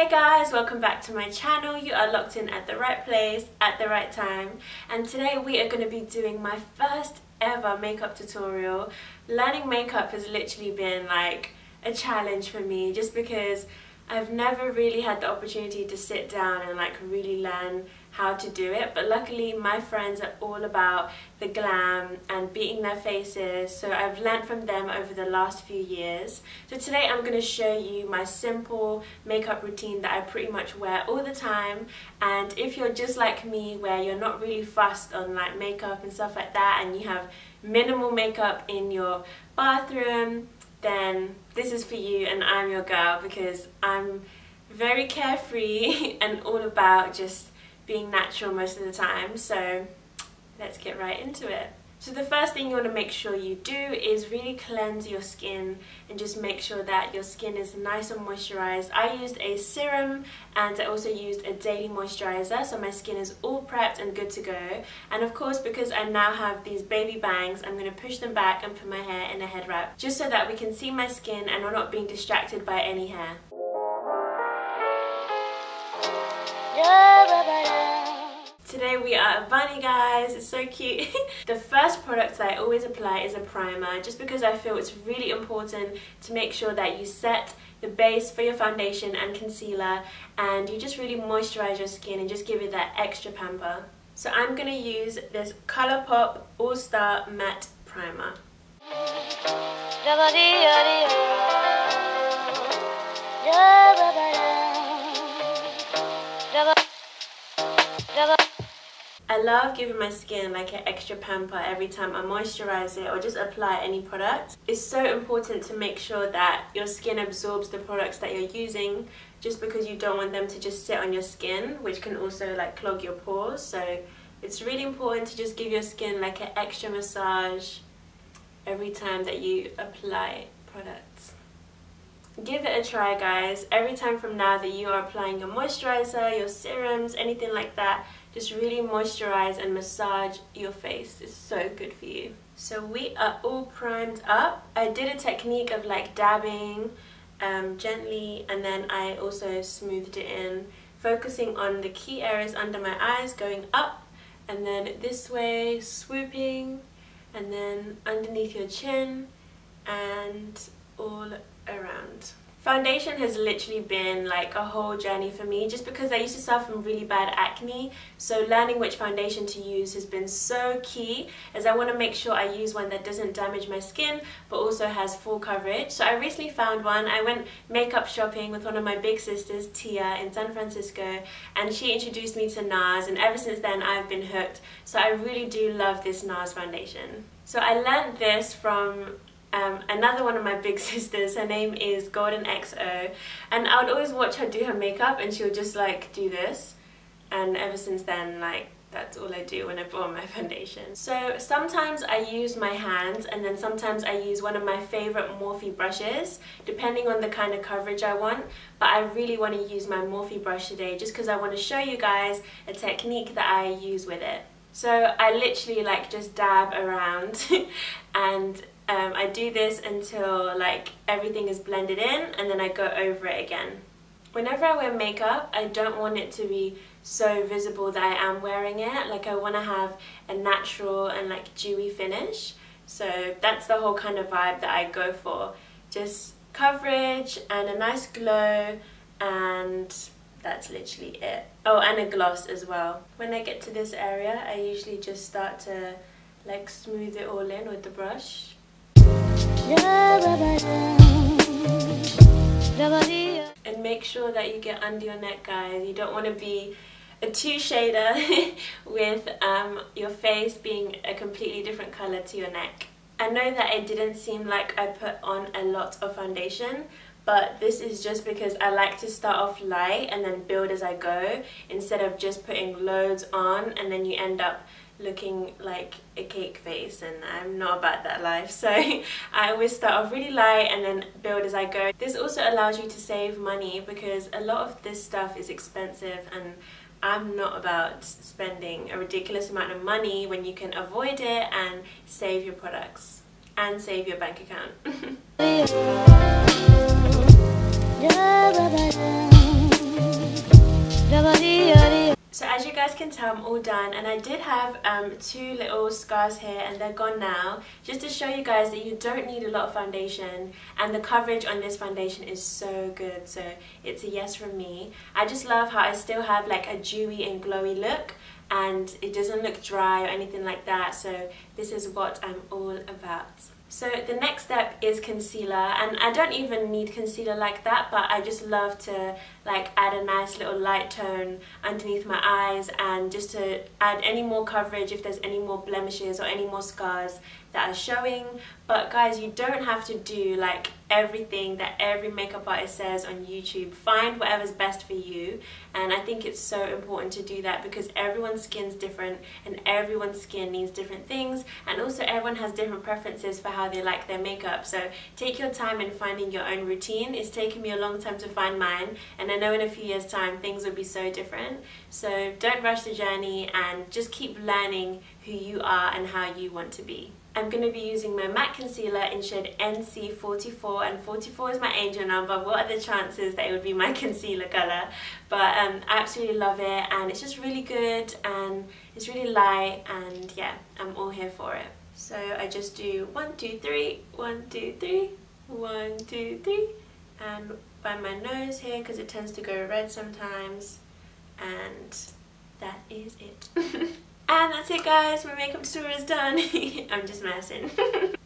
Hey guys, welcome back to my channel. You are locked in at the right place at the right time, and today we are going to be doing my first ever makeup tutorial. Learning makeup has literally been like a challenge for me, just because I've never really had the opportunity to sit down and like really learn how to do it, but luckily my friends are all about the glam and beating their faces, so I've learned from them over the last few years. So today I'm going to show you my simple makeup routine that I pretty much wear all the time, and if you're just like me where you're not really fussed on like makeup and stuff like that, and you have minimal makeup in your bathroom, then this is for you and I'm your girl, because I'm very carefree and all about just being natural most of the time. So let's get right into it. So the first thing you want to make sure you do is really cleanse your skin and just make sure that your skin is nice and moisturized. I used a serum and I also used a daily moisturizer, so my skin is all prepped and good to go. And of course, because I now have these baby bangs, I'm going to push them back and put my hair in a head wrap, just so that we can see my skin and we're not being distracted by any hair. Today we are a bunny, guys. It's so cute. The first product that I always apply is a primer, just because I feel it's really important to make sure that you set the base for your foundation and concealer, and you just really moisturize your skin and just give it that extra pamper. So I'm going to use this ColorPop All Star Matte Primer. I love giving my skin like an extra pamper every time I moisturize it or just apply any product. It's so important to make sure that your skin absorbs the products that you're using, just because you don't want them to just sit on your skin, which can also like clog your pores. So it's really important to just give your skin like an extra massage every time that you apply products. Give it a try, guys. Every time from now that you are applying your moisturizer, your serums, anything like that, just really moisturize and massage your face. It's so good for you. So we are all primed up. I did a technique of like dabbing gently, and then I also smoothed it in, focusing on the key areas under my eyes, going up and then this way, swooping, and then underneath your chin and all around. Foundation has literally been like a whole journey for me, just because I used to suffer from really bad acne, so learning which foundation to use has been so key, as I want to make sure I use one that doesn't damage my skin but also has full coverage. So I recently found one. I went makeup shopping with one of my big sisters, Tia, in San Francisco, and she introduced me to NARS, and ever since then I've been hooked. So I really do love this NARS foundation. So I learned this from another one of my big sisters. Her name is Golden XO, and I would always watch her do her makeup and she would just like do this, and ever since then like that's all I do when I put on my foundation. So sometimes I use my hands, and then sometimes I use one of my favorite Morphe brushes, depending on the kind of coverage I want, but I really want to use my Morphe brush today, just because I want to show you guys a technique that I use with it. So I literally like just dab around and I do this until like everything is blended in, and then I go over it again. Whenever I wear makeup, I don't want it to be so visible that I am wearing it. Like, I want to have a natural and like dewy finish. So that's the whole kind of vibe that I go for. Just coverage and a nice glow, and that's literally it. Oh, and a gloss as well. When I get to this area, I usually just start to like smooth it all in with the brush. And make sure that you get under your neck, guys. You don't want to be a two-shader with your face being a completely different color to your neck. I know that it didn't seem like I put on a lot of foundation, but this is just because I like to start off light and then build as I go, instead of just putting loads on and then you end up looking like a cake face, and I'm not about that life. So I always start off really light and then build as I go. This also allows you to save money, because a lot of this stuff is expensive, and I'm not about spending a ridiculous amount of money when you can avoid it and save your products and save your bank account. as you guys can tell, I'm all done, and I did have 2 little scars here and they're gone now, just to show you guys that you don't need a lot of foundation, and the coverage on this foundation is so good, so it's a yes from me. I just love how I still have like a dewy and glowy look, and it doesn't look dry or anything like that, so this is what I'm all about. So the next step is concealer, and I don't even need concealer like that, but I just love to like add a nice little light tone underneath my eyes, and just to add any more coverage if there's any more blemishes or any more scars that are showing. But guys, you don't have to do like everything that every makeup artist says on YouTube. Find whatever's best for you, and I think it's so important to do that because everyone's skin's different and everyone's skin needs different things, and also everyone has different preferences for how they like their makeup. So take your time in finding your own routine. It's taken me a long time to find mine, and I know in a few years time things will be so different. So don't rush the journey and just keep learning who you are and how you want to be. I'm going to be using my matte concealer in shade NC44, and 44 is my angel number. What are the chances that it would be my concealer colour? But I absolutely love it, and it's just really good and it's really light, and yeah, I'm all here for it. So I just do 1, 2, 3, 1, 2, 3, 1, 2, 3, and by my nose here because it tends to go red sometimes, and that is it. And that's it guys, my makeup tutorial is done. I'm just messing.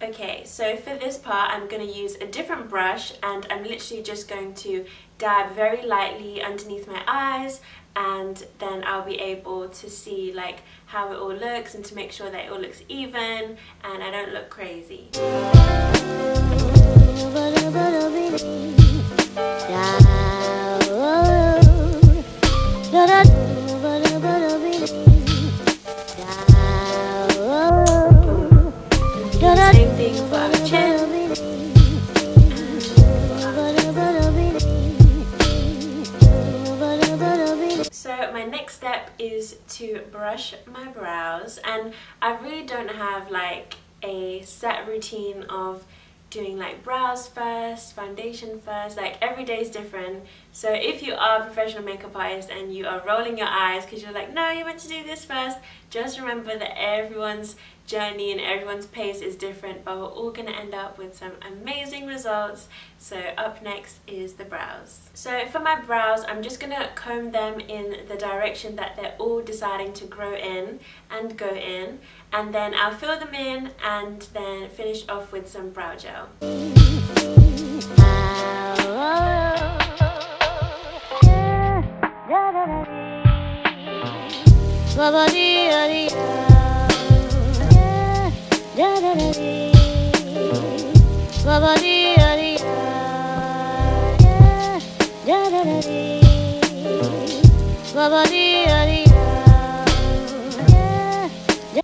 Okay, so for this part I'm going to use a different brush, and I'm literally just going to dab very lightly underneath my eyes, and then I'll be able to see like how it all looks and to make sure that it all looks even and I don't look crazy. Same thing for our chin. So my next step is to brush my brows, and I really don't have like a set routine of doing like brows first, foundation first, like every day is different. So if you are a professional makeup artist and you are rolling your eyes because you're like, no, you're meant to do this first, just remember that everyone's journey and everyone's pace is different, but we're all going to end up with some amazing results. So up next is the brows. So for my brows, I'm just going to comb them in the direction that they're all deciding to grow in and go in, and then I'll fill them in and then finish off with some brow gel.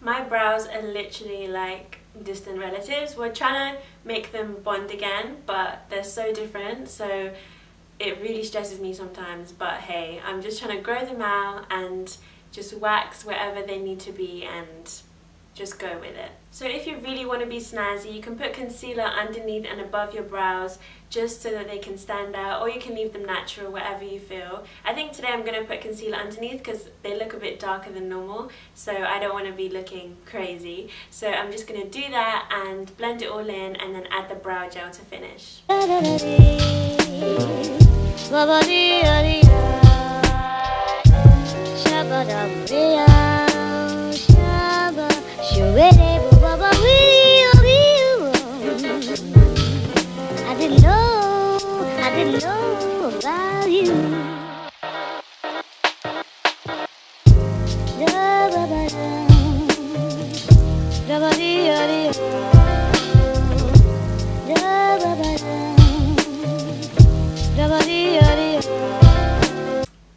My brows are literally like distant relatives. We're trying to make them bond again, but they're so different, so it really stresses me sometimes. But hey, I'm just trying to grow them out and just wax wherever they need to be and just go with it. So if you really want to be snazzy, you can put concealer underneath and above your brows just so that they can stand out, or you can leave them natural, whatever you feel. I think today I'm going to put concealer underneath because they look a bit darker than normal, so I don't want to be looking crazy. So I'm just going to do that and blend it all in and then add the brow gel to finish. I didn't know about you.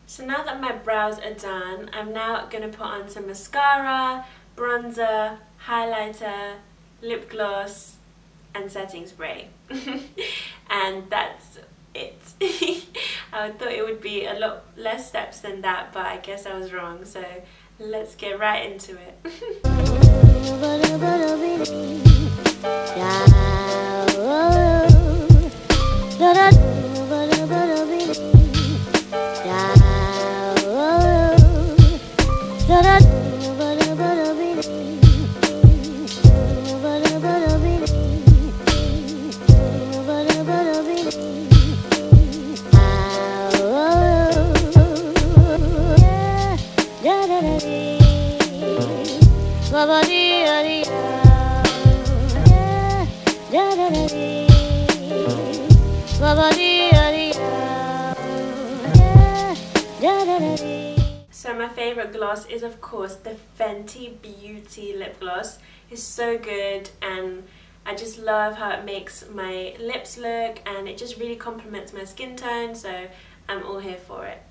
So now that my brows are done, I'm now going to put on some mascara, bronzer, highlighter, lip gloss and setting spray. And that's it. I thought it would be a lot less steps than that, but I guess I was wrong, so let's get right into it. So my favourite gloss is of course the Fenty Beauty lip gloss. It's so good and I just love how it makes my lips look and it just really complements my skin tone, so I'm all here for it.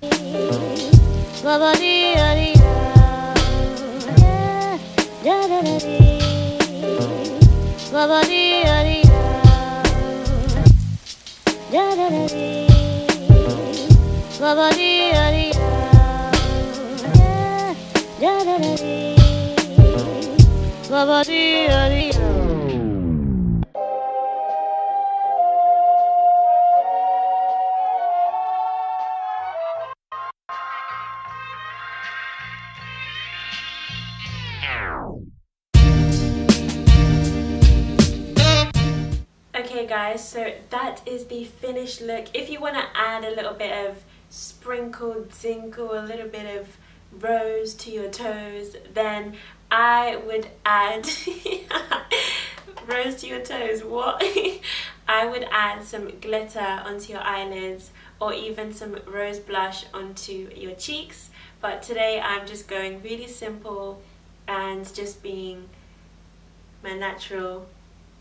Okay guys, so that is the finished look. If you want to add a little bit of sprinkle, zinkle, a little bit of rose to your toes, then I would add rose to your toes, what? I would add some glitter onto your eyelids or even some rose blush onto your cheeks, but today I'm just going really simple and just being my natural,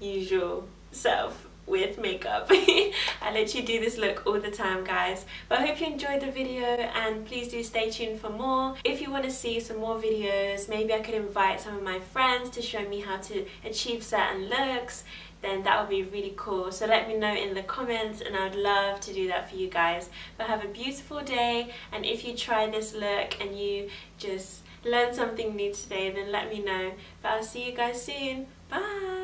usual self with makeup. I literally do this look all the time, guys. But I hope you enjoyed the video and please do stay tuned for more. If you want to see some more videos, maybe I could invite some of my friends to show me how to achieve certain looks, then that would be really cool. So let me know in the comments and I would love to do that for you guys. But have a beautiful day, and if you try this look and you just learn something new today, then let me know. But I'll see you guys soon. Bye!